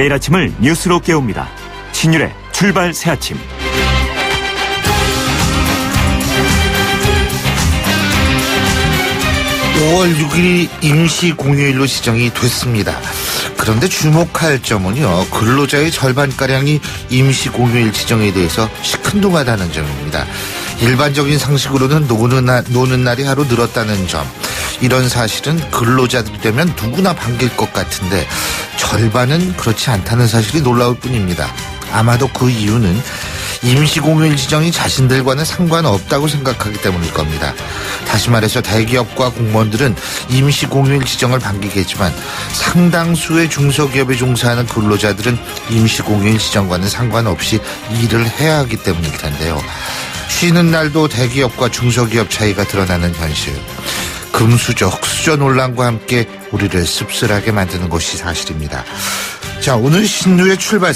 매일 아침을 뉴스로 깨웁니다. 신율의 출발 새아침. 5월 6일 임시 공휴일로 지정이 됐습니다. 그런데 주목할 점은요, 근로자의 절반가량이 임시 공휴일 지정에 대해서 시큰둥하다는 점입니다. 일반적인 상식으로는 노는 날이 하루 늘었다는 점, 이런 사실은 근로자들이 되면 누구나 반길 것 같은데 절반은 그렇지 않다는 사실이 놀라울 뿐입니다. 아마도 그 이유는 임시공휴일 지정이 자신들과는 상관없다고 생각하기 때문일 겁니다. 다시 말해서 대기업과 공무원들은 임시공휴일 지정을 반기겠지만 상당수의 중소기업에 종사하는 근로자들은 임시공휴일 지정과는 상관없이 일을 해야 하기 때문일 텐데요. 쉬는 날도 대기업과 중소기업 차이가 드러나는 현실. 금수저, 흑수저 논란과 함께 우리를 씁쓸하게 만드는 것이 사실입니다. 자, 오늘 신유의 출발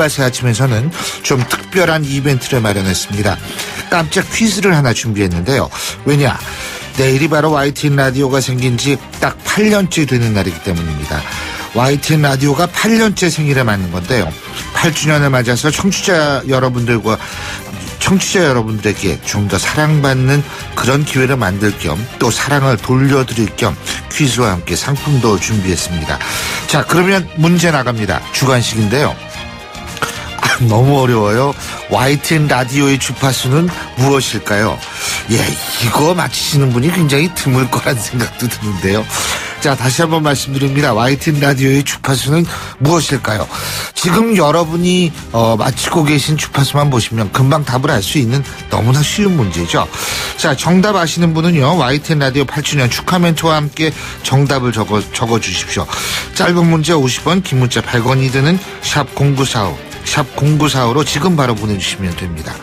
새아침에서는 좀 특별한 이벤트를 마련했습니다. 깜짝 퀴즈를 하나 준비했는데요. 왜냐? 내일이 바로 YTN 라디오가 생긴 지 딱 8년째 되는 날이기 때문입니다. YTN 라디오가 8년째 생일에 맞는 건데요. 8주년을 맞아서 청취자 여러분들에게 좀 더 사랑받는 그런 기회를 만들 겸 또 사랑을 돌려드릴 겸 퀴즈와 함께 상품도 준비했습니다. 자, 그러면 문제 나갑니다. 주관식인데요. 너무 어려워요. YTN 라디오의 주파수는 무엇일까요? 예, 이거 맞히시는 분이 굉장히 드물 거란 생각도 드는데요. 자, 다시 한번 말씀드립니다. YTN 라디오의 주파수는 무엇일까요? 지금 여러분이 맞히고 계신 주파수만 보시면 금방 답을 알 수 있는 너무나 쉬운 문제죠. 자, 정답 아시는 분은요, YTN 라디오 8주년 축하 멘트와 함께 정답을 적어주십시오. 짧은 문제 50원, 긴 문자 100원이 드는 샵 0945로 지금 바로 보내주시면 됩니다.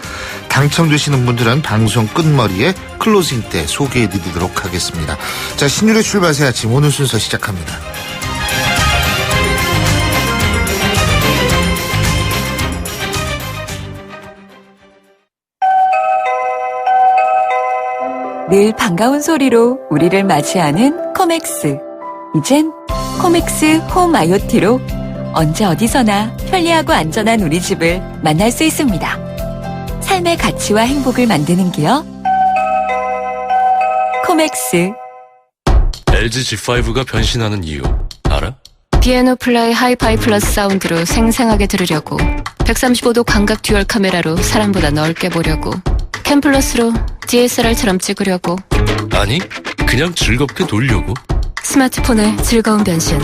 당첨되시는 분들은 방송 끝머리에 클로징 때 소개해드리도록 하겠습니다. 자, 신율의 출발 새아침 오늘 순서 시작합니다. 늘 반가운 소리로 우리를 맞이하는 코맥스. 이젠 코맥스 홈 IoT로 언제 어디서나 편리하고 안전한 우리 집을 만날 수 있습니다. 삶의 가치와 행복을 만드는 기업 코맥스. LG G5가 변신하는 이유 알아? 피아노 플라이 하이파이 플러스 사운드로 생생하게 들으려고, 135도 광각 듀얼 카메라로 사람보다 넓게 보려고, 캠 플러스로 DSLR처럼 찍으려고. 아니, 그냥 즐겁게 놀려고. 스마트폰의 즐거운 변신,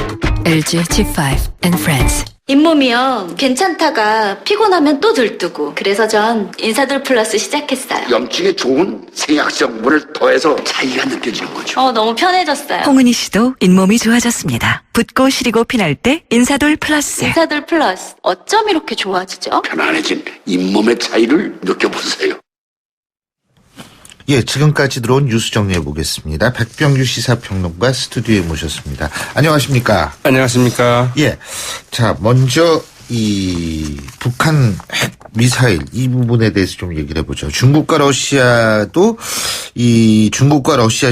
LG G5 and Friends. 잇몸이요, 괜찮다가 피곤하면 또 들뜨고, 그래서 전 인사돌 플러스 시작했어요. 염증에 좋은 생약성분을 더해서 차이가 느껴지는 거죠. 너무 편해졌어요. 홍은희 씨도 잇몸이 좋아졌습니다. 붓고 시리고 피날 때 인사돌 플러스. 인사돌 플러스, 어쩜 이렇게 좋아지죠? 편안해진 잇몸의 차이를 느껴보세요. 예, 지금까지 들어온 뉴스 정리해 보겠습니다. 백병규 시사평론가 스튜디오에 모셨습니다. 안녕하십니까? 안녕하십니까? 예. 자, 먼저 이 북한 핵 미사일 이 부분에 대해서 좀 얘기를 해보죠. 중국과 러시아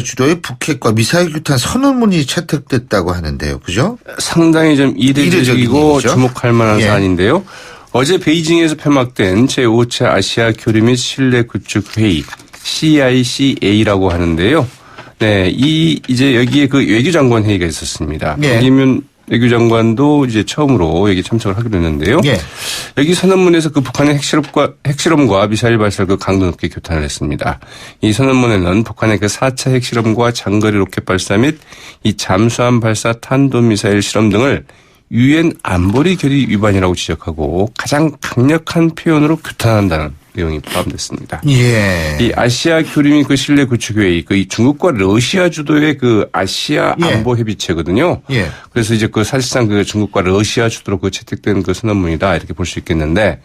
주도의 북핵과 미사일 규탄 선언문이 채택됐다고 하는데요. 그죠? 상당히 좀 이례적이고 주목할 만한 사안인데요. 어제 베이징에서 폐막된 제5차 아시아 교류 및 신뢰 구축 회의 CICA라고 하는데요. 네, 이제 여기에 그 외교장관 회의가 있었습니다. 김기문 외교장관도 이제 처음으로 여기 참석을 하기로 했는데요. 여기 선언문에서 그 북한의 핵실험과 미사일 발사 그 강도 높게 규탄을 했습니다. 이 선언문에는 북한의 그 4차 핵실험과 장거리 로켓 발사 및 이 잠수함 발사 탄도미사일 실험 등을 유엔 안보리 결의 위반이라고 지적하고 가장 강력한 표현으로 규탄한다는 내용이 포함됐습니다. 예. 이 아시아 교류 및 그 신뢰 구축 회의, 그 중국과 러시아 주도의 그 아시아 안보 협의체거든요. 그래서 이제 그 사실상 그 중국과 러시아 주도로 그 채택된 그 선언문이다 이렇게 볼 수 있겠는데,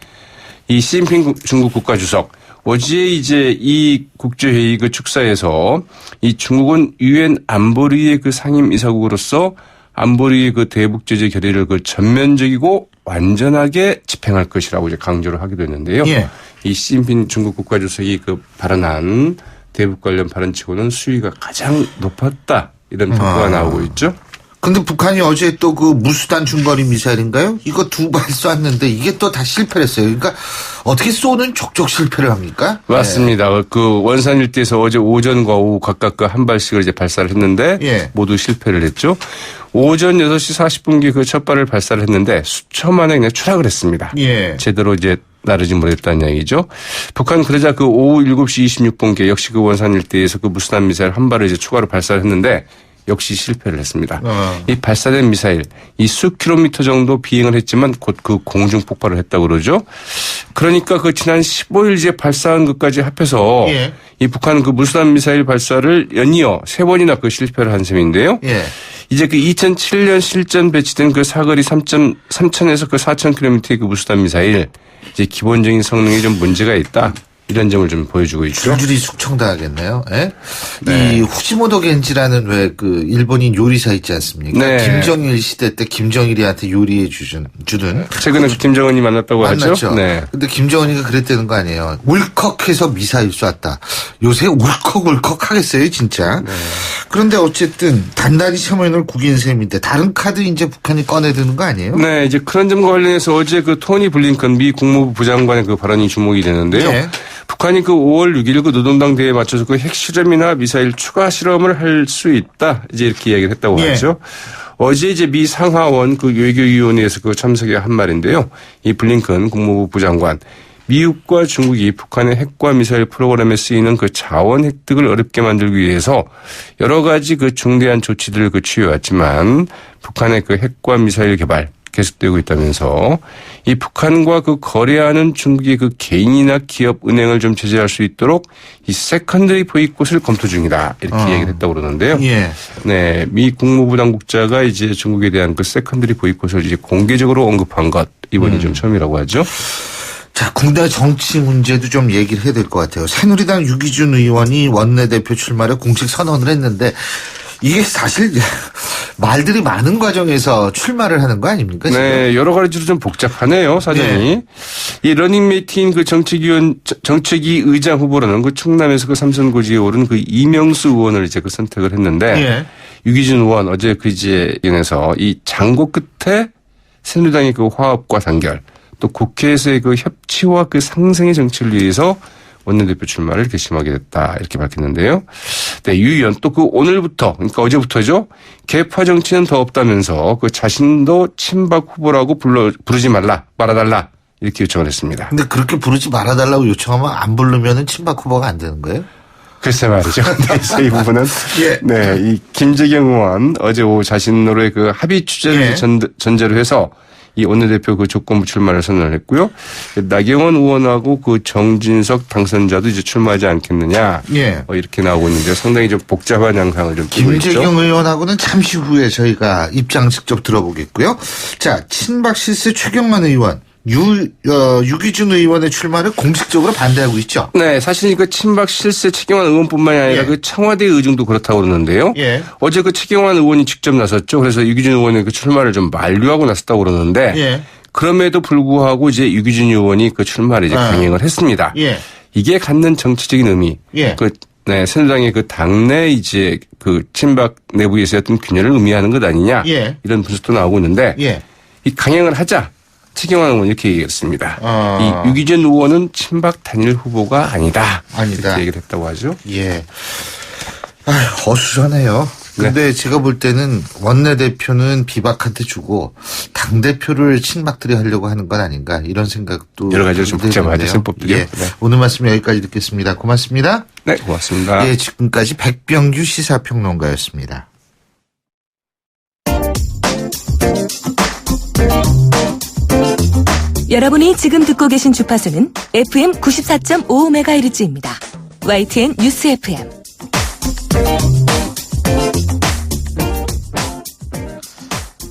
이 시진핑 중국 국가주석 어제 이제 이 국제회의 그 축사에서 이 중국은 유엔 안보리의 그 상임 이사국으로서 안보리 그 대북 제재 결의를 그 전면적이고 완전하게 집행할 것이라고 이제 강조를 하기도 했는데요. 이 시진핑 중국 국가주석이 그 발언한 대북 관련 발언치고는 수위가 가장 높았다 이런 평가가 나오고 있죠. 근데 북한이 어제 또 그 무수단 중거리 미사일인가요? 이거 2발 쐈는데 이게 또 다 실패를 했어요. 그러니까 어떻게 쏘는 족족 실패를 합니까? 맞습니다. 네. 그 원산 일대에서 어제 오전과 오후 각각 그 한 발씩을 이제 발사를 했는데 예. 모두 실패를 했죠. 오전 6시 40분기 그 첫 발을 발사를 했는데 수천만에 그냥 추락을 했습니다. 예. 제대로 이제 나르지 못했다는 얘기죠. 북한 그러자 그 오후 7시 26분께 역시 그 원산 일대에서 그 무수단 미사일 한 발을 이제 추가로 발사를 했는데 역시 실패를 했습니다. 이 발사된 미사일 이 수 킬로미터 정도 비행을 했지만 곧 그 공중 폭발을 했다고 그러죠. 그러니까 그 지난 15일 이제 발사한 것까지 합해서 예. 이 북한은 그 무수단 미사일 발사를 연이어 3번이나 그 실패를 한 셈인데요. 예. 이제 그 2007년 실전 배치된 그 사거리 3,000에서 그 4,000km의 그 무수단 미사일 이제 기본적인 성능에 좀 문제가 있다. 이런 점을 좀 보여주고 있죠. 줄줄이 숙청당하겠네요. 예? 네. 이 후지모토 겐지라는 왜 그 일본인 요리사 있지 않습니까? 네. 김정일 시대 때 김정일이한테 요리해 주든. 최근에 김정은이 만났다고 하죠. 만났죠. 네. 근데 김정은이가 그랬다는 거 아니에요. 울컥해서 미사일 쐈다. 요새 울컥 하겠어요, 진짜. 네. 그런데 어쨌든 단단히 참여를 구긴 셈인데 다른 카드 이제 북한이 꺼내드는 거 아니에요? 네, 이제 그런 점과 관련해서 어제 그 토니 블링컨 미 국무부 부장관의 그 발언이 주목이 되는데요. 네. 북한이 그 5월 6일 그 노동당 대회에 맞춰서 그 핵실험이나 미사일 추가 실험을 할 수 있다. 이제 이렇게 이야기를 했다고 하죠. 어제 이제 미 상하원 그 외교위원회에서 그 참석에 한 말인데요. 이 블링컨 국무부 부장관. 미국과 중국이 북한의 핵과 미사일 프로그램에 쓰이는 그 자원 획득을 어렵게 만들기 위해서 여러 가지 그 중대한 조치들을 그 취해왔지만 북한의 그 핵과 미사일 개발 계속되고 있다면서 이 북한과 그 거래하는 중국의 그 개인이나 기업 은행을 좀 제재할 수 있도록 이 세컨더리 보이콧을 검토 중이다. 이렇게 얘기를 했다고 그러는데요. 예. 네. 미 국무부 당국자가 이제 중국에 대한 그 세컨더리 보이콧을 이제 공개적으로 언급한 것 이번이 좀 처음이라고 하죠. 자, 국내 정치 문제도 좀 얘기를 해야 될 것 같아요. 새누리당 유기준 의원이 원내대표 출마를 공식 선언을 했는데 이게 사실 말들이 많은 과정에서 출마를 하는 거 아닙니까? 지금? 네, 여러 가지로 좀 복잡하네요, 사정이. 네. 이 러닝메이트인 그 정책위 의장 후보로는 그 충남에서 그 삼선 고지에 오른 그 이명수 의원을 이제 그 선택을 했는데 네. 유기준 의원 어제 그 이제 연에서 이 장고 끝에 새누리당의 그 화합과 단결 또 국회에서의 그 협치와 그 상생의 정치를 위해서 원내대표 출마를 결심하게 됐다 이렇게 밝혔는데요. 네, 유 의원 또 그 오늘부터 그러니까 어제부터죠. 개파 정치는 더 없다면서 그 자신도 친박 후보라고 부르지 말아달라 이렇게 요청을 했습니다. 근데 그렇게 부르지 말아달라고 요청하면 안 부르면은 친박 후보가 안 되는 거예요? 글쎄 말이죠. 그래서 이 부분은 예. 네, 이 김재경 의원 어제 오후 자신으로의 그 합의 취재를 예. 전제로 해서 이 원내대표 그 조건부 출마를 선언을 했고요. 나경원 의원하고 그 정진석 당선자도 이제 출마하지 않겠느냐. 예. 이렇게 나오고 있는데 상당히 좀 복잡한 양상을 좀 띠고 있죠. 김재경 의원하고는 잠시 후에 저희가 입장 직접 들어보겠고요. 자, 친박 실세 최경환 의원. 유기준 의원의 출마를 공식적으로 반대하고 있죠. 네, 사실 그 친박 실세 최경환 의원뿐만이 아니라 예. 그 청와대 의중도 그렇다고 그러는데요. 예. 어제 그 최경환 의원이 직접 나섰죠. 그래서 유기준 의원의 그 출마를 좀 만류하고 나섰다고 그러는데 예. 그럼에도 불구하고 이제 유기준 의원이 그 출마를 이제 강행을 했습니다. 예. 이게 갖는 정치적인 의미. 예. 네, 새누리당의 그 당내 이제 그 친박 내부에서 어떤 균열을 의미하는 것 아니냐. 예. 이런 분석도 나오고 있는데 예. 이 강행을 하자. 최경환 의원 이렇게 얘기했습니다. 이 유기준 의원은 친박 단일 후보가 아니다. 이렇게 얘기를 했다고 하죠. 예. 어수선해요. 근데 제가 볼 때는 원내대표는 비박한테 주고 당대표를 친박들이 하려고 하는 건 아닌가 이런 생각도 여러 가지로 좀 복잡하죠. 생법들이. 예. 네. 오늘 말씀 여기까지 듣겠습니다. 고맙습니다. 네, 고맙습니다. 예, 지금까지 백병규 시사평론가였습니다. 여러분이 지금 듣고 계신 주파수는 FM 94.5MHz입니다. YTN 뉴스 FM.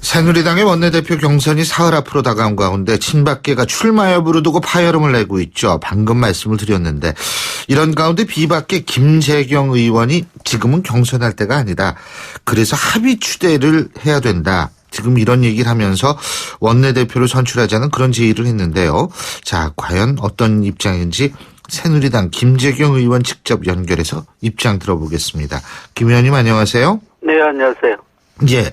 새누리당의 원내대표 경선이 사흘 앞으로 다가온 가운데 친박계가 출마 여부를 두고 파열음을 내고 있죠. 방금 말씀을 드렸는데 이런 가운데 비박계 김재경 의원이 지금은 경선할 때가 아니다. 그래서 합의 추대를 해야 된다. 지금 이런 얘기를 하면서 원내대표를 선출하자는 그런 제의를 했는데요. 자, 과연 어떤 입장인지 새누리당 김재경 의원 직접 연결해서 입장 들어보겠습니다. 김 의원님 안녕하세요. 네, 안녕하세요. 예.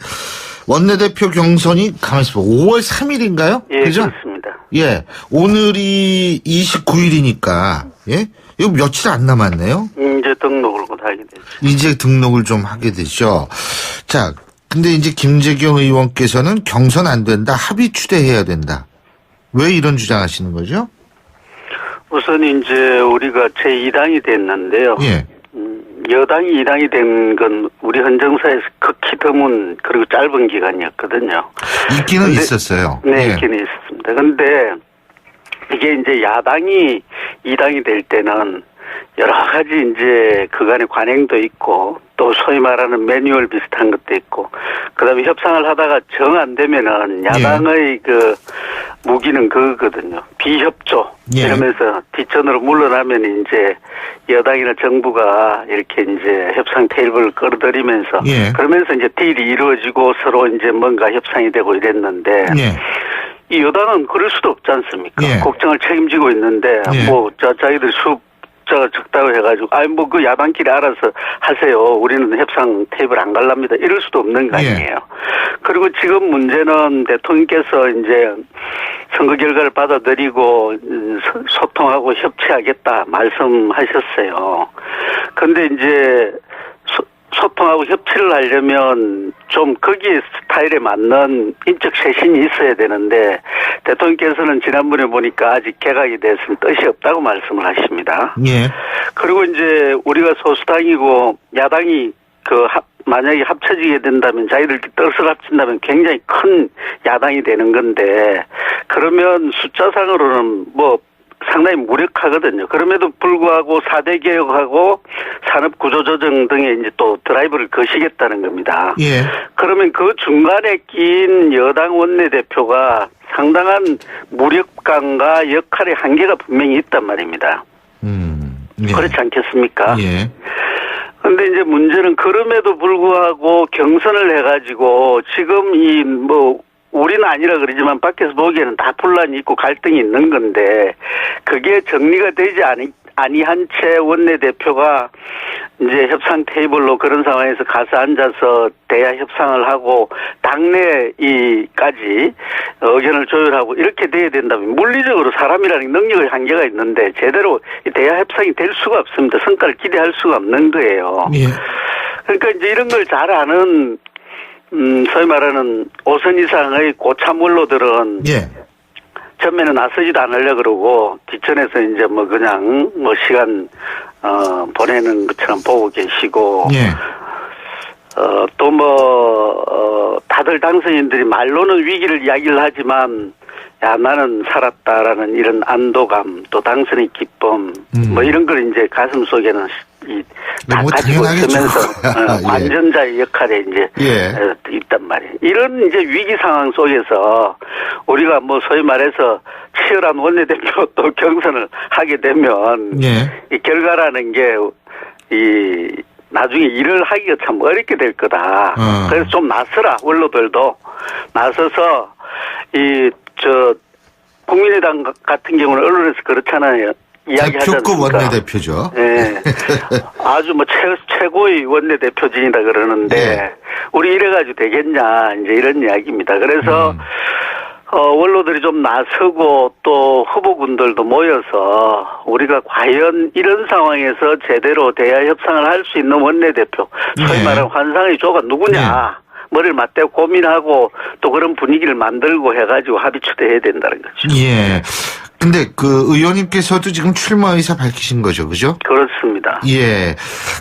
원내대표 경선이 가만있어 봐. 5월 3일인가요? 예, 그죠? 그렇습니다. 예. 오늘이 29일이니까, 예? 이거 며칠 안 남았네요? 이제 등록을 곧 하게 되죠. 이제 등록을 좀 하게 되죠. 자, 근데 이제 김재경 의원께서는 경선 안 된다, 합의 추대해야 된다. 왜 이런 주장하시는 거죠? 우선 이제 우리가 제2당이 됐는데요. 예. 여당이 2당이 된 건 우리 헌정사에서 극히 드문 그리고 짧은 기간이었거든요. 있기는 있었어요. 네, 예. 있기는 있었습니다. 근데 이게 이제 야당이 2당이 될 때는 여러 가지 이제 그간의 관행도 있고 또 소위 말하는 매뉴얼 비슷한 것도 있고 그다음에 협상을 하다가 정 안 되면은 야당의 그 무기는 그거거든요. 비협조 이러면서 뒷전으로 물러나면 이제 여당이나 정부가 이렇게 이제 협상 테이블을 끌어들이면서 그러면서 이제 딜이 이루어지고 서로 이제 뭔가 협상이 되고 이랬는데 이 여당은 그럴 수도 없지 않습니까? 국정을 책임지고 있는데 뭐 자기들 숫자가 적다고 해가지고 뭐 그 야당끼리 알아서 하세요. 우리는 협상 테이블 안 갈랍니다. 이럴 수도 없는 거 아니에요. 그리고 지금 문제는 대통령께서 이제 선거 결과를 받아들이고 소통하고 협치하겠다 말씀하셨어요. 근데 이제 소통하고 협치를 하려면 좀 거기에 스타일에 맞는 인적 쇄신이 있어야 되는데 대통령께서는 지난번에 보니까 아직 개각이 됐으면 뜻이 없다고 말씀을 하십니다. 그리고 이제 우리가 소수당이고 야당이 만약에 합쳐지게 된다면 자기들끼리 뜻을 합친다면 굉장히 큰 야당이 되는 건데 그러면 숫자상으로는 뭐 상당히 무력하거든요. 그럼에도 불구하고 4대 개혁하고 산업구조조정 등에 이제 또 드라이브를 거시겠다는 겁니다. 그러면 그 중간에 낀 여당 원내대표가 상당한 무력감과 역할의 한계가 분명히 있단 말입니다. 그렇지 않겠습니까? 근데 이제 문제는 그럼에도 불구하고 경선을 해가지고 지금 우리는 아니라 그러지만 밖에서 보기에는 다 분란이 있고 갈등이 있는 건데 그게 정리가 되지 아니한 채 원내대표가 이제 협상 테이블로 그런 상황에서 가서 앉아서 대야 협상을 하고 당내까지 의견을 조율하고 이렇게 돼야 된다면 물리적으로 사람이라는 능력의 한계가 있는데 제대로 대야 협상이 될 수가 없습니다. 성과를 기대할 수가 없는 거예요. 그러니까 이제 이런 걸 잘 아는 소위 말하는 5선 이상의 고참 원로들은 전면에 나서지도 않으려고 그러고 뒷전에서 이제 그냥 시간 보내는 것처럼 보고 계시고 또 다들 당선인들이 말로는 위기를 이야기를 하지만 야 나는 살았다라는 이런 안도감 또 당선의 기쁨 이런 걸 이제 가슴 속에는 다 가지고 있으면서 관전자의 역할에 이제 있단 말이에요. 이런 이제 위기 상황 속에서 우리가 소위 말해서 치열한 원내대표 또 경선을 하게 되면 이 결과라는 게 나중에 일을 하기가 참 어렵게 될 거다. 그래서 좀 나서라 원로들도 나서서 국민의당 같은 경우는 언론에서 그렇잖아요. 대표급 원내대표죠. 아주 최고의 원내대표진이다 그러는데 우리 이래가지고 되겠냐 이제 이런 이야기입니다. 그래서 원로들이 좀 나서고 또 후보군들도 모여서 우리가 과연 이런 상황에서 제대로 대야 협상을 할 수 있는 원내대표 소위 말하는 환상의 조가 누구냐 머리를 맞대고 고민하고 또 그런 분위기를 만들고 해가지고 합의 추대해야 된다는 거죠. 근데 의원님께서도 지금 출마 의사 밝히신 거죠, 그죠? 그렇습니다.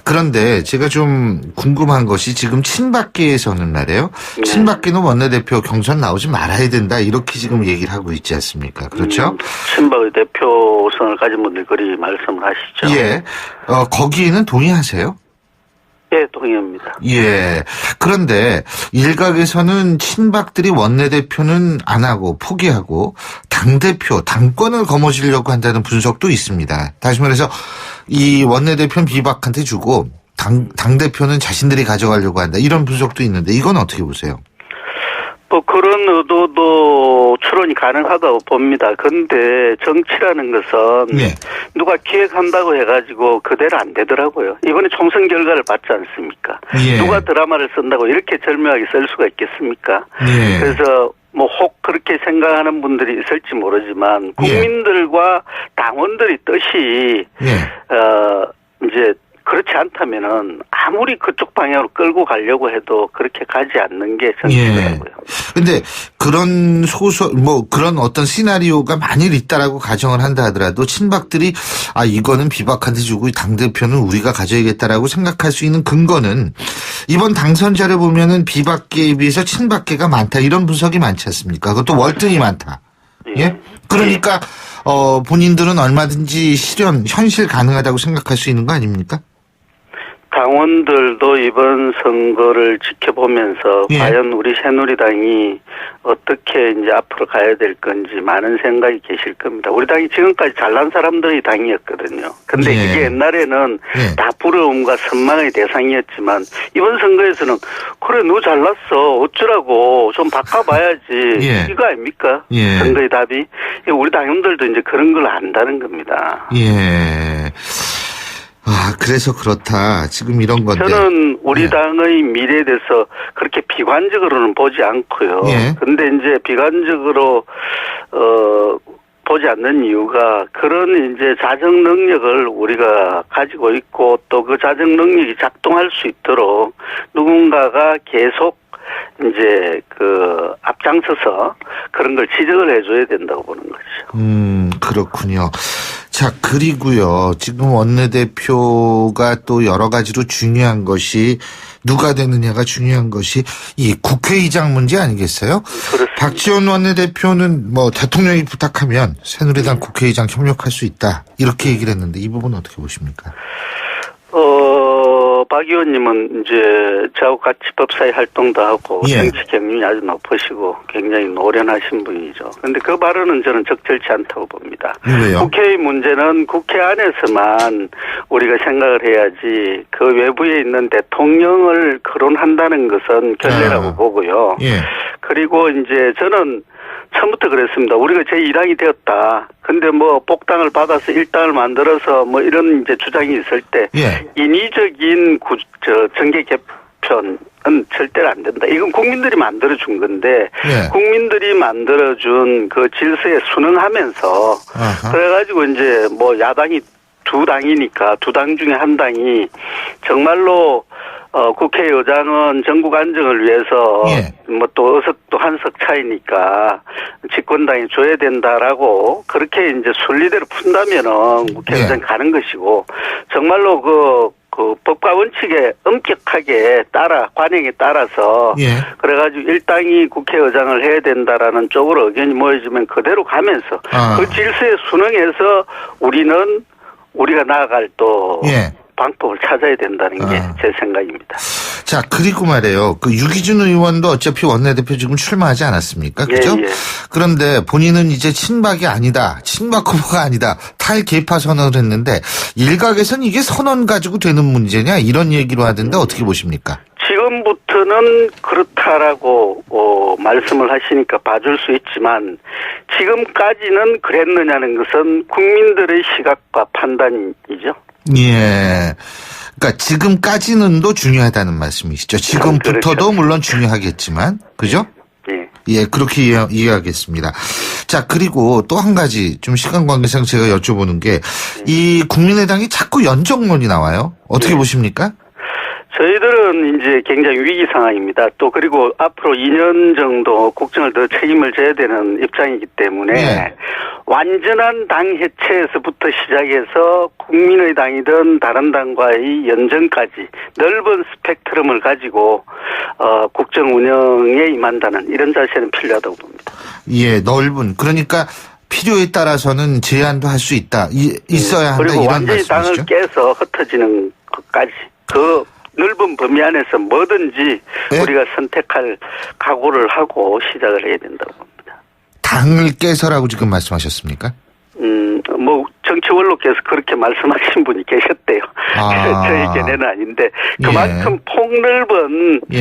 그런데 제가 좀 궁금한 것이 지금 친박계에서는 말이에요. 친박계는 원내대표 경선 나오지 말아야 된다 이렇게 지금 얘기를 하고 있지 않습니까? 그렇죠? 친박의 대표성을 가진 분들이 그리 말씀을 하시죠. 거기에는 동의하세요? 동의합니다. 그런데 일각에서는 친박들이 원내대표는 안 하고 포기하고 당대표, 당권을 거머쥐려고 한다는 분석도 있습니다. 다시 말해서 이 원내대표는 비박한테 주고 당대표는 자신들이 가져가려고 한다. 이런 분석도 있는데 이건 어떻게 보세요? 그런 의도도 추론이 가능하다고 봅니다. 그런데 정치라는 것은 예. 누가 기획한다고 해가지고 그대로 안 되더라고요. 이번에 총선 결과를 봤지 않습니까? 예. 누가 드라마를 쓴다고 이렇게 절묘하게 쓸 수가 있겠습니까? 예. 그래서 뭐 혹 그렇게 생각하는 분들이 있을지 모르지만 국민들과 당원들의 뜻이 이제 그렇지 않다면은 아무리 그쪽 방향으로 끌고 가려고 해도 그렇게 가지 않는 게 정치더라고요. 근데 그런 그런 어떤 시나리오가 만일 있다라고 가정을 한다 하더라도 친박들이 이거는 비박한테 주고 당대표는 우리가 가져야겠다라고 생각할 수 있는 근거는 이번 당선자를 보면은 비박계에 비해서 친박계가 많다 이런 분석이 많지 않습니까? 그것도 월등히 많다. 예? 그러니까 본인들은 얼마든지 현실 가능하다고 생각할 수 있는 거 아닙니까? 당원들도 이번 선거를 지켜보면서 과연 우리 새누리당이 어떻게 이제 앞으로 가야 될 건지 많은 생각이 계실 겁니다. 우리 당이 지금까지 잘난 사람들의 당이었거든요. 근데 이게 옛날에는 다 부러움과 선망의 대상이었지만 이번 선거에서는 그래 너 잘났어 어쩌라고 좀 바꿔봐야지 이거 아닙니까? 선거의 답이. 우리 당원들도 이제 그런 걸 안다는 겁니다. 예. 그래서 그렇다. 지금 이런 건데. 저는 우리 당의 미래에 대해서 그렇게 비관적으로는 보지 않고요. 근데 이제 비관적으로, 보지 않는 이유가 그런 이제 자정 능력을 우리가 가지고 있고 또 그 자정 능력이 작동할 수 있도록 누군가가 계속 이제 앞장서서 그런 걸 지적을 해줘야 된다고 보는 거죠. 그렇군요. 자, 그리고요. 지금 원내대표가 또 여러 가지로 중요한 것이 누가 되느냐가 중요한 것이 이 국회의장 문제 아니겠어요? 그렇습니다. 박지원 원내대표는 대통령이 부탁하면 새누리당 국회의장 협력할 수 있다. 이렇게 얘기를 했는데 이 부분은 어떻게 보십니까? 박 의원님은 이제 저하고 같이 법사위 활동도 하고 정치 경륜이 아주 높으시고 굉장히 노련하신 분이죠. 그런데 그 발언은 저는 적절치 않다고 봅니다. 왜요? 국회의 문제는 국회 안에서만 우리가 생각을 해야지 그 외부에 있는 대통령을 거론한다는 것은 결례라고 보고요. 그리고 이제 저는 처음부터 그랬습니다. 우리가 제2당이 되었다. 근데 복당을 받아서 1당을 만들어서 이런 이제 주장이 있을 때 인위적인 정계 개편은 절대로 안 된다. 이건 국민들이 만들어준 건데 국민들이 만들어준 그 질서에 순응하면서 그래가지고 이제 야당이 두 당이니까 두 당 중에 한 당이 정말로 국회의장은 전국 안정을 위해서 또 의석도 한 석 차이니까 집권당이 줘야 된다라고 그렇게 이제 순리대로 푼다면은 국회의장 가는 것이고 정말로 그 법과 원칙에 엄격하게 관행에 따라서 그래가지고 일당이 국회의장을 해야 된다라는 쪽으로 의견이 모여지면 그대로 가면서 그 질서에 순응해서 우리가 나아갈 또 방법을 찾아야 된다는 게 제 생각입니다. 자, 그리고 말이에요. 유기준 의원도 어차피 원내대표 지금 출마하지 않았습니까? 그죠? 그런데 본인은 이제 친박이 아니다. 친박 후보가 아니다. 탈계파 선언을 했는데 일각에서는 이게 선언 가지고 되는 문제냐 이런 얘기로 하던데 어떻게 보십니까? 지금부터는 그렇다라고 말씀을 하시니까 봐줄 수 있지만 지금까지는 그랬느냐는 것은 국민들의 시각과 판단이죠. 그러니까 지금까지는도 중요하다는 말씀이시죠. 지금부터도 물론 중요하겠지만, 그죠? 그렇게 이해하겠습니다. 자, 그리고 또 한 가지 좀 시간 관계상 제가 여쭤보는 게 이 국민의당이 자꾸 연정론이 나와요. 어떻게 보십니까? 저희들은 이제 굉장히 위기 상황입니다. 또 그리고 앞으로 2년 정도 국정을 더 책임을 져야 되는 입장이기 때문에 완전한 당 해체에서부터 시작해서 국민의당이든 다른 당과의 연정까지 넓은 스펙트럼을 가지고 국정 운영에 임한다는 이런 자세는 필요하다고 봅니다. 넓은. 그러니까 필요에 따라서는 제한도 할 수 있다. 있어야 한다. 그리고 이런 완전히 말씀이시죠? 당을 깨서 흩어지는 것까지 넓은 범위 안에서 뭐든지 우리가 선택할 각오를 하고 시작을 해야 된다고 봅니다. 당을 깨서라고 지금 말씀하셨습니까? 정치 원로께서 그렇게 말씀하신 분이 계셨대요. 저희 견해는 아닌데 그만큼 폭넓은 이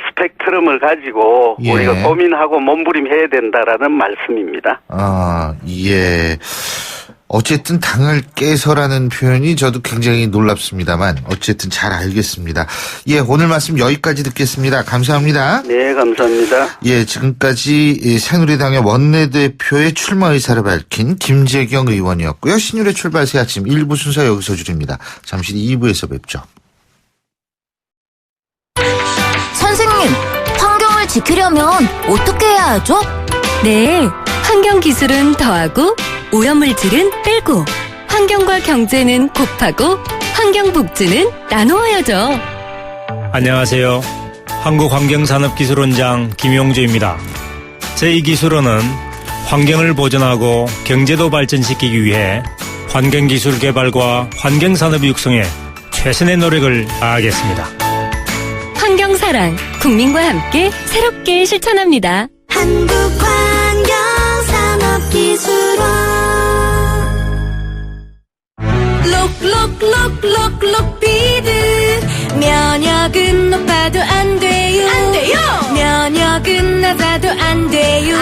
스펙트럼을 가지고 우리가 고민하고 몸부림해야 된다라는 말씀입니다. 예. 어쨌든 당을 깨서라는 표현이 저도 굉장히 놀랍습니다만 어쨌든 잘 알겠습니다. 예, 오늘 말씀 여기까지 듣겠습니다. 감사합니다. 네, 감사합니다. 예, 지금까지 새누리당의 원내대표의 출마 의사를 밝힌 김재경 의원이었고요. 신율의 출발 새 아침 1부 순서 여기서 줄입니다. 잠시 2부에서 뵙죠. 선생님, 환경을 지키려면 어떻게 해야 하죠? 네, 환경 기술은 더하고 오염물질은 빼고 환경과 경제는 곱하고 환경 복지는 나누어야죠. 안녕하세요. 한국환경산업기술원장 김용주입니다. 제2기술원은 환경을 보존하고 경제도 발전시키기 위해 환경기술 개발과 환경산업 육성에 최선의 노력을 다하겠습니다. 환경사랑, 국민과 함께 새롭게 실천합니다. 한국환경산업기술원 록록록록록비드 면역은 높아도 안 돼요. 면역은 낮아도 안 돼요.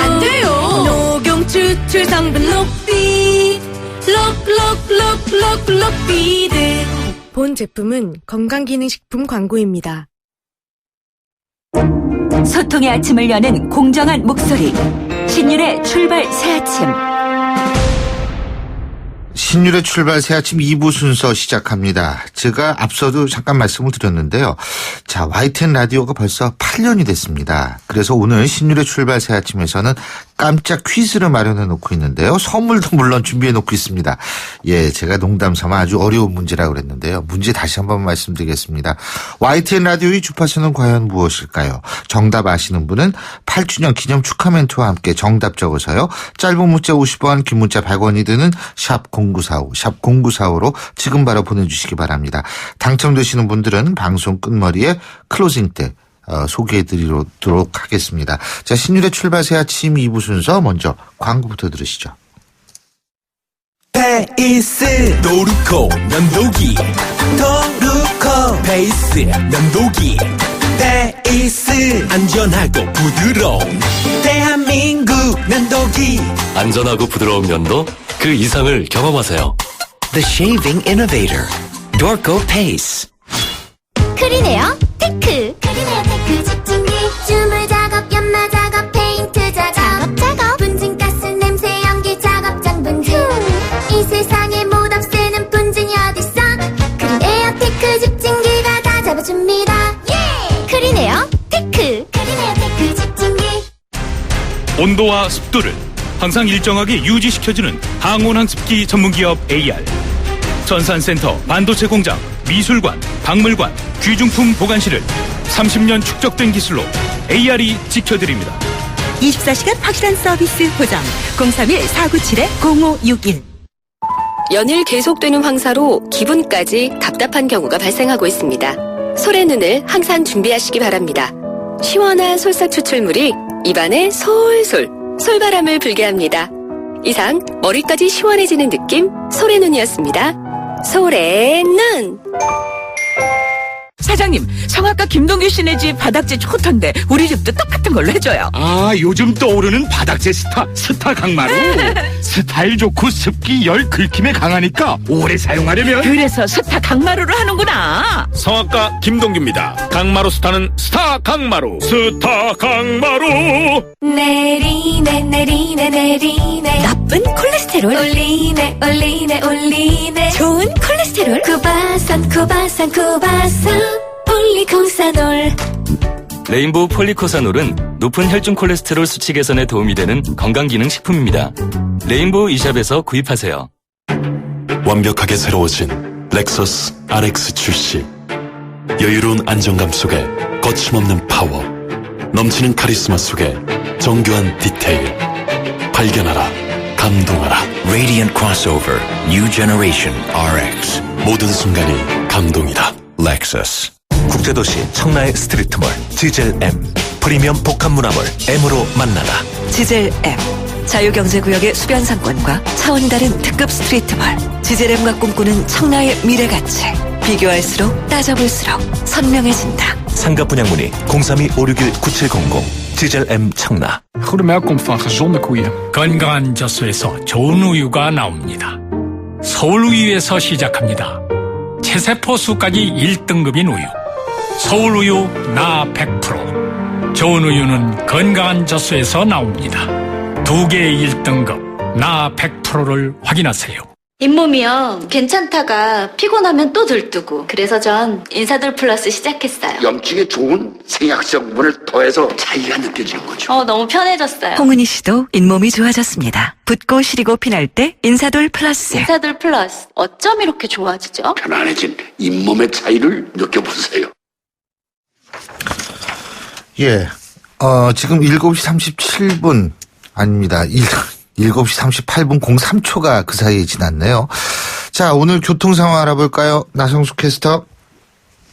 녹용 추출 성분 록비 록록록록록비드. 본 제품은 건강기능식품 광고입니다. 소통의 아침을 여는 공정한 목소리. 신율의 출발 새 아침. 신율의 출발 새 아침 2부 순서 시작합니다. 제가 앞서도 잠깐 말씀을 드렸는데요. 자, YTN 라디오가 벌써 8년이 됐습니다. 그래서 오늘 신율의 출발 새 아침에서는 깜짝 퀴즈를 마련해 놓고 있는데요. 선물도 물론 준비해 놓고 있습니다. 예, 제가 농담 삼아 아주 어려운 문제라고 그랬는데요. 문제 다시 한번 말씀드리겠습니다. YTN 라디오의 주파수는 과연 무엇일까요? 정답 아시는 분은 8주년 기념 축하 멘트와 함께 정답 적어서요. 짧은 문자 50원, 긴 문자 100원이 드는 샵 0945, 샵 0945로 지금 바로 보내주시기 바랍니다. 당첨되시는 분들은 방송 끝머리에 클로징 때 소개해드리도록 하겠습니다. 자, 신율의 출발 새 아침 2부 순서 먼저 광고부터 들으시죠. 페이스 노루코 면도기 도루코 페이스 면도기 페이스 안전하고 부드러운 대한민국 면도기. 안전하고 부드러운 면도 그 이상을 경험하세요. The Shaving Innovator Dorco Pace. 크리네어 테크. 크리네어 테크 집중기. 주물 작업, 연마 작업, 페인트 작업. 분진가스, 냄새, 연기 작업 전 분진. 이 세상에 못 없애는 분진이 어딨어. 크리네어 테크 집중기가 다 잡아줍니다. 예! 크리네어 테크. 크리네어 테크 집중기. 온도와 습도를 항상 일정하게 유지시켜주는 항온항습기 전문기업 AR. 전산센터, 반도체 공장, 미술관, 박물관, 귀중품 보관실을 30년 축적된 기술로 AR이 지켜드립니다. 24시간 확실한 서비스 보장. 031-497-0561. 연일 계속되는 황사로 기분까지 답답한 경우가 발생하고 있습니다. 솔의 눈을 항상 준비하시기 바랍니다. 시원한 솔사 추출물이 입안에 솔솔 솔바람을 불게 합니다. 이상 머리까지 시원해지는 느낌 솔의 눈이었습니다. 솔의 눈. 사장님, 성악가 김동규 씨네 집 바닥재 좋던데 우리 집도 똑같은 걸로 해줘요. 아, 요즘 떠오르는 바닥재 스타 강마루. 스타일 좋고 습기 열 긁힘에 강하니까 오래 사용하려면 그래서 스타 강마루로 하는구나. 성악가 김동규입니다. 강마루 스타는 스타 강마루. 스타 강마루. 내리네 내리네 내리네. 나쁜 콜레스테롤 올리네 올리네 올리네. 좋은 콜레스테롤 쿠바산 쿠바산 쿠바산 폴리코사놀. 레인보우 폴리코사놀은 높은 혈중 콜레스테롤 수치 개선에 도움이 되는 건강기능식품입니다. 레인보우 이샵에서 구입하세요. 완벽하게 새로워진 렉서스 RX 출시. 여유로운 안정감 속에 거침없는 파워, 넘치는 카리스마 속에 정교한 디테일. 발견하라, 감동하라. Radiant Crossover New Generation RX. 모든 순간이 감동이다. Lexus. 국제도시 청라의 스트리트몰 지젤 M. 프리미엄 복합문화몰 M으로 만나다. 지젤 M. 자유경제구역의 수변 상권과 차원이 다른 특급 스트리트몰. 지젤 M과 꿈꾸는 청라의 미래가치. 비교할수록 따져볼수록 선명해진다. 상가분양문의 032-561-9700 지젤 M 청라. Goede melk komt van gezonde koeien. 건강한 젖소에서 좋은 우유가 나옵니다. 서울우유에서 시작합니다. 체세포 수까지 1등급인 우유. 서울우유 나 100%. 좋은 우유는 건강한 젖소에서 나옵니다. 2개의 1등급 나 100%를 확인하세요. 잇몸이요. 괜찮다가 피곤하면 또 들뜨고. 그래서 전 인사돌 플러스 시작했어요. 염증에 좋은 생약 성분을 더해서 차이가 느껴지는 거죠. 너무 편해졌어요. 홍은희 씨도 잇몸이 좋아졌습니다. 붓고 시리고 피날 때 인사돌 플러스. 인사돌 플러스. 어쩜 이렇게 좋아지죠? 편안해진 잇몸의 차이를 느껴보세요. 예. 지금 7시 37분 아닙니다. 7시 38분 03초가 그 사이에 지났네요. 자, 오늘 교통 상황 알아볼까요? 나성수 캐스터.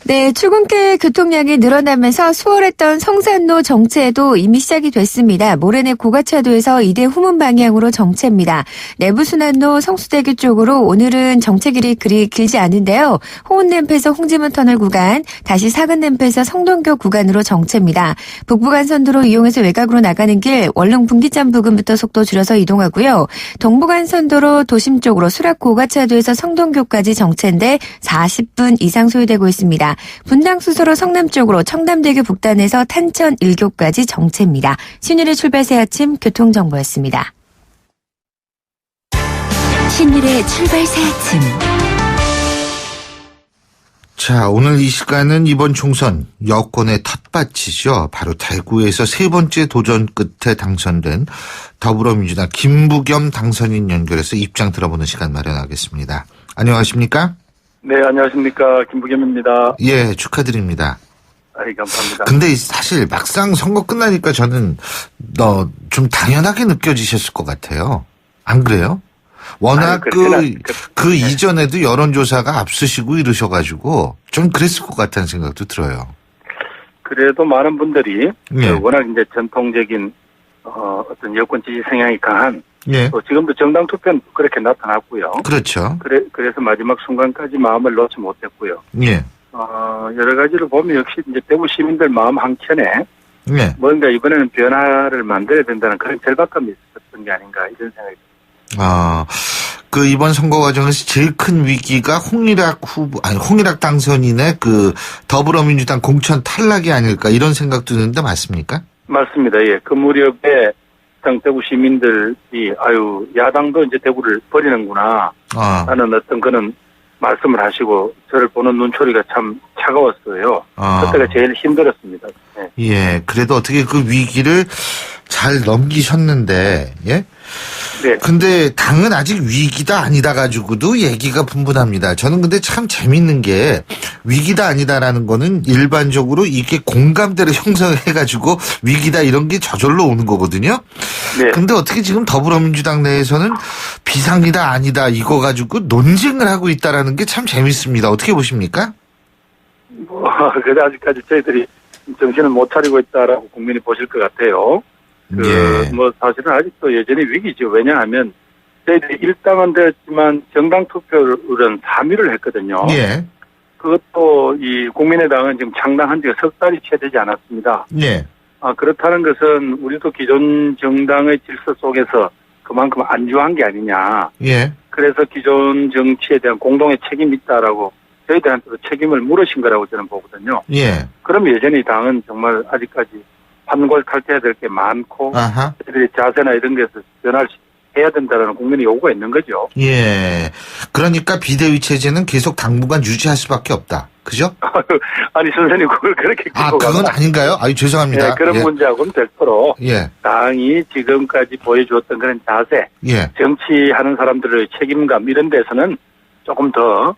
네, 출근길 교통량이 늘어나면서 수월했던 성산로 정체도 이미 시작이 됐습니다. 모래내 고가차도에서 이대 후문 방향으로 정체입니다. 내부순환로 성수대교 쪽으로 오늘은 정체길이 그리 길지 않은데요. 호운램프에서 홍지문 터널 구간, 다시 사근램프에서 성동교 구간으로 정체입니다. 북부간선도로 이용해서 외곽으로 나가는 길 원릉 분기점 부근부터 속도 줄여서 이동하고요. 동부간선도로 도심 쪽으로 수락 고가차도에서 성동교까지 정체인데 40분 이상 소요되고 있습니다. 분당수소로 성남 쪽으로 청담대교 북단에서 탄천 1교까지 정체입니다. 신일의 출발 새 아침 교통정보였습니다. 신일의 출발 새 아침. 자, 오늘 이 시간은 이번 총선 여권의 텃밭이죠. 바로 대구에서 세 번째 도전 끝에 당선된 더불어민주당 김부겸 당선인 연결해서 입장 들어보는 시간 마련하겠습니다. 안녕하십니까? 네, 안녕하십니까. 김부겸입니다. 예, 축하드립니다. 감사합니다. 근데 사실 막상 선거 끝나니까 저는 좀 당연하게 느껴지셨을 것 같아요. 안 그래요? 워낙 그 이전에도 여론조사가 앞서시고 이러셔가지고 좀 그랬을 것 같다는 생각도 들어요. 그래도 많은 분들이 예. 워낙 이제 전통적인 어떤 여권 지지 성향이 강한 예. 또 지금도 정당 투표는 그렇게 나타났고요. 그렇죠. 그래서 마지막 순간까지 마음을 놓지 못했고요. 예. 여러 가지를 보면 역시 이제 대구 시민들 마음 한켠에 예. 뭔가 이번에는 변화를 만들어야 된다는 그런 절박감이 있었던 게 아닌가 이런 생각이 듭니다. 그 이번 선거 과정에서 제일 큰 위기가 홍일학 당선인의 그 더불어민주당 공천 탈락이 아닐까 이런 생각도 드는데 맞습니까? 맞습니다. 예. 그 무렵에 대구 시민들이 야당도 이제 대구를 버리는구나 하는 어떤 그런 말씀을 하시고 저를 보는 눈초리가 참 차가웠어요. 그때가 제일 힘들었습니다. 네. 예, 그래도 어떻게 그 위기를 잘 넘기셨는데, 예? 네. 근데 당은 아직 위기다 아니다 가지고도 얘기가 분분합니다. 저는 근데 참 재밌는 게 위기다 아니다라는 거는 일반적으로 이게 공감대를 형성해가지고 위기다 이런 게 저절로 오는 거거든요. 네. 근데 어떻게 지금 더불어민주당 내에서는 비상이다 아니다 이거 가지고 논쟁을 하고 있다라는 게 참 재밌습니다. 어떻게 보십니까? 그래도 아직까지 저희들이 정신을 못 차리고 있다라고 국민이 보실 것 같아요. 사실은 아직도 여전히 위기죠. 왜냐하면 저희들이 일당은 되었지만 정당 투표율은 3위를 했거든요. 예. 그것도 이 국민의당은 지금 창당한 지가 석 달이 채 되지 않았습니다. 예. 그렇다는 것은 우리도 기존 정당의 질서 속에서 그만큼 안주한 게 아니냐. 예. 그래서 기존 정치에 대한 공동의 책임이 있다라고 저희들한테도 책임을 물으신 거라고 저는 보거든요. 예. 그럼 여전히 당은 정말 아직까지 환골탈퇴해야 될 게 많고 저희들이 자세나 이런 데서 변화를 해야 된다는 국민의 요구가 있는 거죠. 예. 그러니까 비대위 체제는 계속 당분간 유지할 수밖에 없다. 그죠? 아니 선생님 그걸 그렇게 그건 아닌가요? 죄송합니다. 네, 그런 문제하고는 별도로 예. 당이 지금까지 보여주었던 그런 자세, 예. 정치하는 사람들의 책임감 이런 데서는 조금 더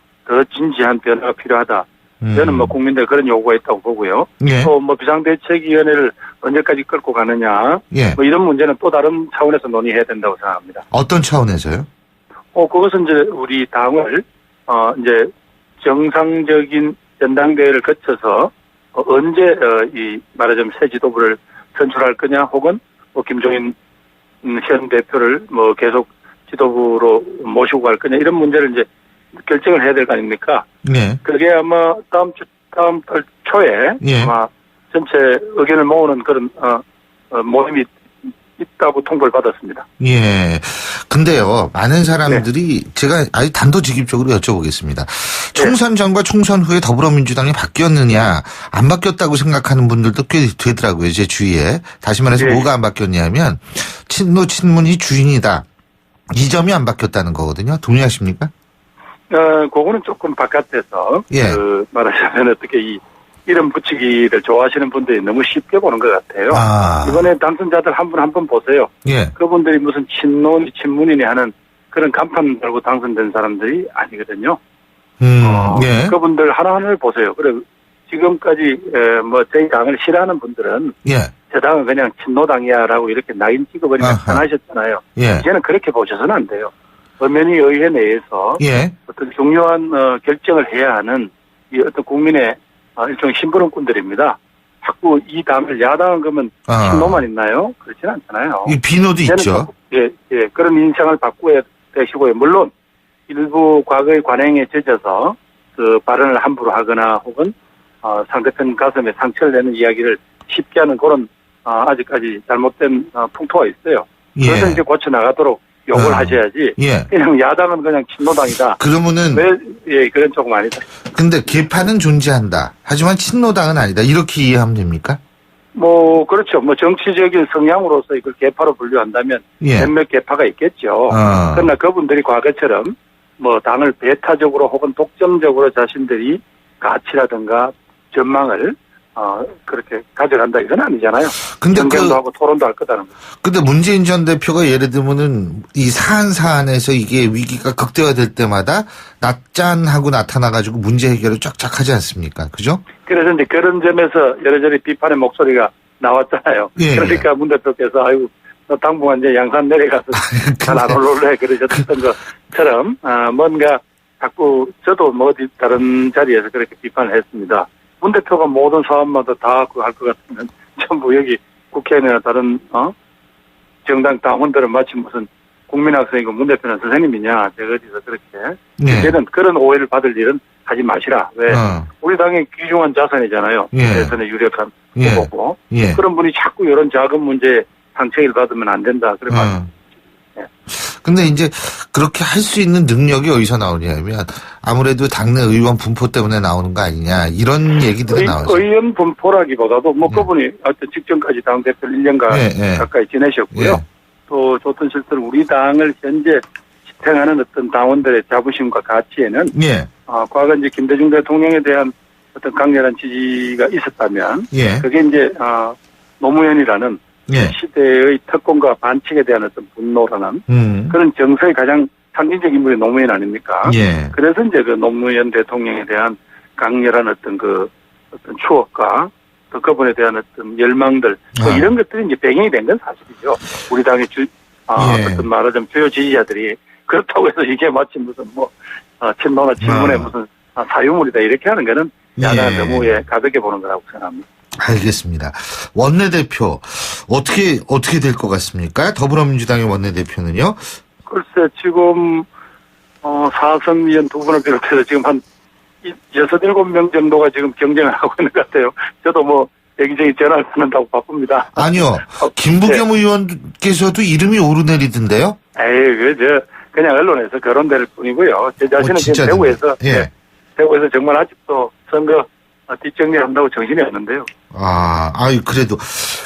진지한 변화가 필요하다. 저는 국민들 그런 요구가 있다고 보고요. 예. 또 비상대책위원회를 언제까지 끌고 가느냐. 예. 이런 문제는 또 다른 차원에서 논의해야 된다고 생각합니다. 어떤 차원에서요? 그것은 이제 우리 당을 이제 정상적인 전당대회를 거쳐서 언제 말하자면 새 지도부를 선출할 거냐, 혹은 김종인 현 대표를 계속 지도부로 모시고 갈 거냐 이런 문제를 이제 결정을 해야 될 거 아닙니까? 네. 그게 아마 다음 달 초에 예. 아마 전체 의견을 모으는 그런 모임이 있다고 통보를 받았습니다. 예. 근데요, 많은 사람들이 제가 아주 단도직입적으로 여쭤보겠습니다. 총선 전과 총선 후에 더불어민주당이 바뀌었느냐, 안 바뀌었다고 생각하는 분들도 꽤 되더라고요, 제 주위에. 다시 말해서 뭐가 안 바뀌었냐면, 친노, 친문이 주인이다. 이 점이 안 바뀌었다는 거거든요. 동의하십니까? 그거는 조금 바깥에서, 예. 말하자면 어떻게 이름 붙이기를 좋아하시는 분들이 너무 쉽게 보는 것 같아요. 이번에 당선자들 한 분 한 분 보세요. 예. 그분들이 무슨 친노니 친문이니 하는 그런 간판 달고 당선된 사람들이 아니거든요. 예. 그분들 하나하나를 보세요. 그래 지금까지 뭐 저희 당을 싫어하는 분들은 예. 저 당은 그냥 친노당이야라고 이렇게 낙인 찍어버리면 편하셨잖아요. 예. 이제는 그렇게 보셔서는 안 돼요. 엄연히 의회 내에서 예. 어떤 중요한 결정을 해야 하는 이 어떤 국민의 일종의 심부름꾼들입니다. 자꾸 이 당을 야당은 그러면 친노만 있나요? 그렇지는 않잖아요. 이 비노도 있죠. 예, 그런 인상을 바꾸어야 되시고요. 물론 일부 과거의 관행에 젖어서 그 발언을 함부로 하거나 혹은 상대편 가슴에 상처를 내는 이야기를 쉽게 하는 그런 아직까지 잘못된 풍토가 있어요. 그래서 이제 고쳐 나가도록 욕을 하셔야지. 예. 그냥 야당은 그냥 친노당이다. 그러면은 그건 조금 아니다. 근데 개파는 존재한다. 하지만 친노당은 아니다. 이렇게 이해하면 됩니까? 뭐 그렇죠. 뭐 정치적인 성향으로서 이걸 개파로 분류한다면 몇몇 개파가 있겠죠. 그러나 그분들이 과거처럼 뭐 당을 배타적으로 혹은 독점적으로 자신들이 가치라든가 전망을 그렇게 가져간다 이건 아니잖아요. 근데 경쟁도 하고 토론도 할 거다는 거죠. 근데 문재인 전 대표가 예를 들면은 이 사안에서 이게 위기가 극대화될 때마다 낯짠하고 나타나가지고 문제 해결을 쫙쫙 하지 않습니까? 그죠? 그래서 이제 그런 점에서 여러저리 비판의 목소리가 나왔잖아요. 그러니까 문 대표께서 아이고 너 당분간 이제 양산 내려가서 잘 안 올라올래 그러셨던 것처럼 뭔가 자꾸 저도 뭐 어디 다른 자리에서 그렇게 비판을 했습니다. 문 대표가 모든 사업마다 다 할 것 같으면 전부 여기 국회의원이나 다른 정당 당원들은 마치 무슨 국민학생이고 문 대표는 선생님이냐 제가 어디서 그렇게 이제는 그런 오해를 받을 일은 하지 마시라. 왜 우리 당의 귀중한 자산이잖아요. 대선에 유력한 후보고 그런 분이 자꾸 이런 작은 문제에 상처를 받으면 안 된다. 그래 근데 이제 그렇게 할 수 있는 능력이 어디서 나오냐면 아무래도 당내 의원 분포 때문에 나오는 거 아니냐 이런 얘기들이 나오죠. 의원 분포라기보다도 뭐 그분이 하여튼 직전까지 당대표 1년간 가까이 지내셨고요. 또 좋든 싫든 우리 당을 현재 지탱하는 어떤 당원들의 자부심과 가치에는 과거 이제 김대중 대통령에 대한 어떤 강렬한 지지가 있었다면 그게 이제 노무현이라는 시대의 특권과 반칙에 대한 어떤 분노라는 그런 정서의 가장 상징적 인물이 노무현 아닙니까? 그래서 이제 그 노무현 대통령에 대한 강렬한 어떤 어떤 추억과 또 그분에 대한 어떤 열망들 뭐 이런 것들이 이제 배경이 된 건 사실이죠. 우리 당의 어떤 말하자면 주요 지지자들이 그렇다고 해서 이게 마치 무슨 친노나 친문의 무슨 사유물이다 이렇게 하는 거는 야당은 너무 가볍게 보는 거라고 생각합니다. 알겠습니다. 원내대표 어떻게 될 것 같습니까? 더불어민주당의 원내대표는요? 글쎄 지금 4선위원 두 분을 비롯해서 지금 한 6, 7명 정도가 지금 경쟁을 하고 있는 것 같아요. 저도 뭐 여기저기 전화를 받는다고 바쁩니다. 아니요. 김부겸 의원께서도 이름이 오르내리던데요? 그냥 언론에서 거론될 뿐이고요. 제 자신은 지금 대구에서 정말 아직도 선거 뒷정리한다고 정신이 없는데요. 그래도.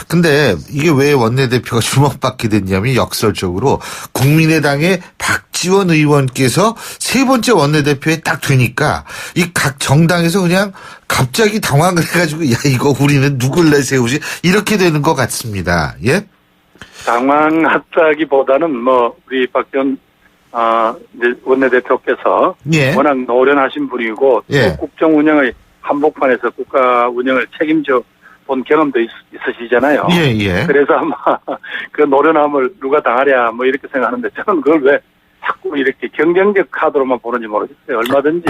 근데 이게 왜 원내대표가 주목받게 됐냐면 역설적으로 국민의당의 박지원 의원께서 세 번째 원내대표에 딱 되니까 이 각 정당에서 그냥 갑자기 당황을 해가지고 이거 우리는 누굴 내세우지? 이렇게 되는 것 같습니다. 예? 당황했다기보다는 우리 박지원 이제 원내대표께서 워낙 노련하신 분이고 또 국정 운영의 한복판에서 국가 운영을 책임져 본 경험도 있으시잖아요. 그래서 아마 그 노련함을 누가 당하랴 이렇게 생각하는데 저는 그걸 왜 자꾸 이렇게 경쟁적 카드로만 보는지 모르겠어요. 얼마든지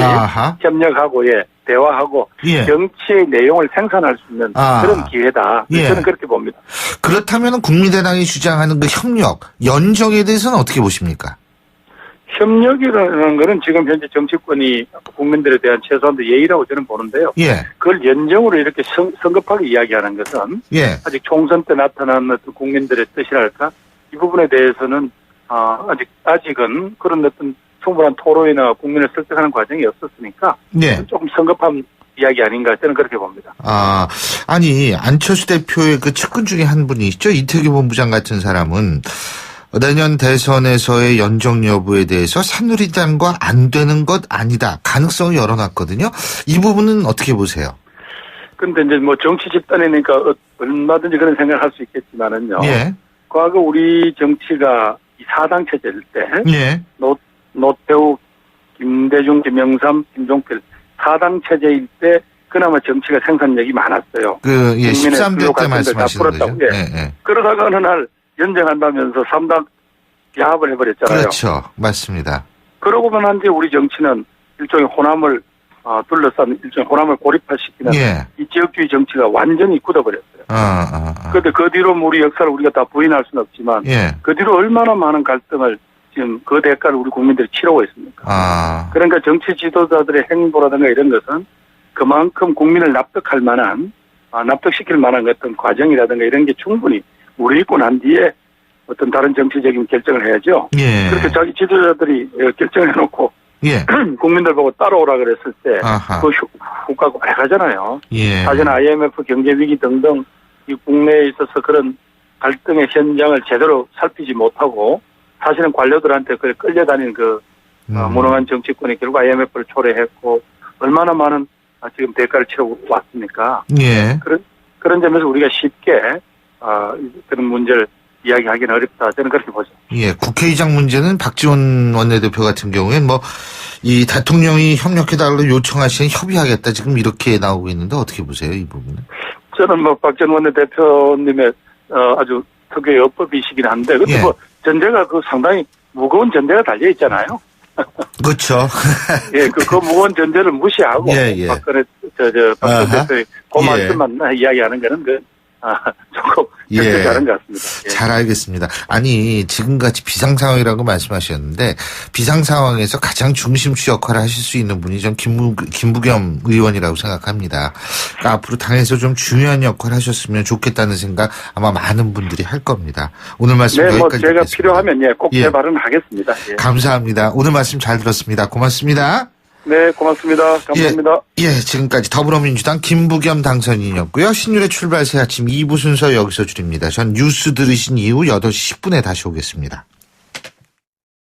협력하고 대화하고 정치의 내용을 생산할 수 있는 그런 기회다. 저는 그렇게 봅니다. 그렇다면 국민의당이 주장하는 그 협력, 연정에 대해서는 어떻게 보십니까? 협력이라는 거는 지금 현재 정치권이 국민들에 대한 최소한도 예의라고 저는 보는데요. 예. 그걸 연정으로 이렇게 성급하게 이야기하는 것은 예. 아직 총선 때 나타난 어떤 국민들의 뜻이랄까 이 부분에 대해서는 아직은 그런 어떤 충분한 토론이나 국민을 설득하는 과정이 없었으니까 예. 조금 성급한 이야기 아닌가 저는 그렇게 봅니다. 아니 안철수 대표의 그 측근 중에 한 분이 있죠. 이태규 본부장 같은 사람은 내년 대선에서의 연정 여부에 대해서 새누리당과 안 되는 것 아니다. 가능성을 열어놨거든요. 이 부분은 어떻게 보세요? 근데 이제 뭐 정치 집단이니까 얼마든지 그런 생각을 할 수 있겠지만은요. 예. 과거 우리 정치가 이 4당 체제일 때. 예. 노태우, 김대중, 김영삼, 김종필 4당 체제일 때 그나마 정치가 생산력이 많았어요. 13대 때 말씀하시는 거죠. 예. 그러다가 어느 날 연정한다면서 3당 야합을 해버렸잖아요. 그렇죠. 맞습니다. 그러고 난 뒤에 우리 정치는 일종의 호남을 둘러싼 일종의 호남을 고립화시키는 예. 이 지역주의 정치가 완전히 굳어버렸어요. 그런데 그 뒤로 우리 역사를 우리가 다 부인할 수는 없지만 예. 그 뒤로 얼마나 많은 갈등을 지금 그 대가를 우리 국민들이 치르고 있습니까? 그러니까 정치 지도자들의 행보라든가 이런 것은 그만큼 국민을 납득할 만한 납득시킬 만한 어떤 과정이라든가 이런 게 충분히 무르익고 난 뒤에 어떤 다른 정치적인 결정을 해야죠. 예. 그렇게 자기 지도자들이 결정을 해놓고 예. 국민들 보고 따라오라 그랬을 때 그 후과가 빨가잖아요. 예. 사실 IMF 경제위기 등등 이 국내에 있어서 그런 갈등의 현장을 제대로 살피지 못하고 사실은 관료들한테 끌려다니는 무능한 정치권이 결국 IMF를 초래했고 얼마나 많은 지금 대가를 치르고 왔습니까? 예. 그런 점에서 우리가 쉽게 그런 문제를 이야기하기는 어렵다. 저는 그렇게 보죠. 예, 국회의장 문제는 박지원 원내대표 같은 경우에는 이 대통령이 협력해달라고 요청하시는 협의하겠다 지금 이렇게 나오고 있는데 어떻게 보세요, 이 부분은? 저는 박지원 원내대표님의 아주 특유의 어법이시긴 한데, 근데 예. 전제가 상당히 무거운 전제가 달려 있잖아요. 그렇죠. 예, 그 무거운 전제를 무시하고 예. 박지원 대표의 그 말씀만 이야기하는 거는 조금 다른 것 같습니다. 예. 잘 알겠습니다. 아니 지금같이 비상 상황이라고 말씀하셨는데 비상 상황에서 가장 중심축 역할을 하실 수 있는 분이 전 김부겸 의원이라고 생각합니다. 그러니까 앞으로 당에서 좀 중요한 역할을 하셨으면 좋겠다는 생각 아마 많은 분들이 할 겁니다. 오늘 말씀 여기까지 제가 듣겠습니다. 필요하면 꼭 재발은 하겠습니다. 예. 감사합니다. 오늘 말씀 잘 들었습니다. 고맙습니다. 네, 고맙습니다. 감사합니다. 예, 지금까지 더불어민주당 김부겸 당선인이었고요. 신율의 출발 새 아침 2부 순서 여기서 줄입니다. 전 뉴스 들으신 이후 8시 10분에 다시 오겠습니다.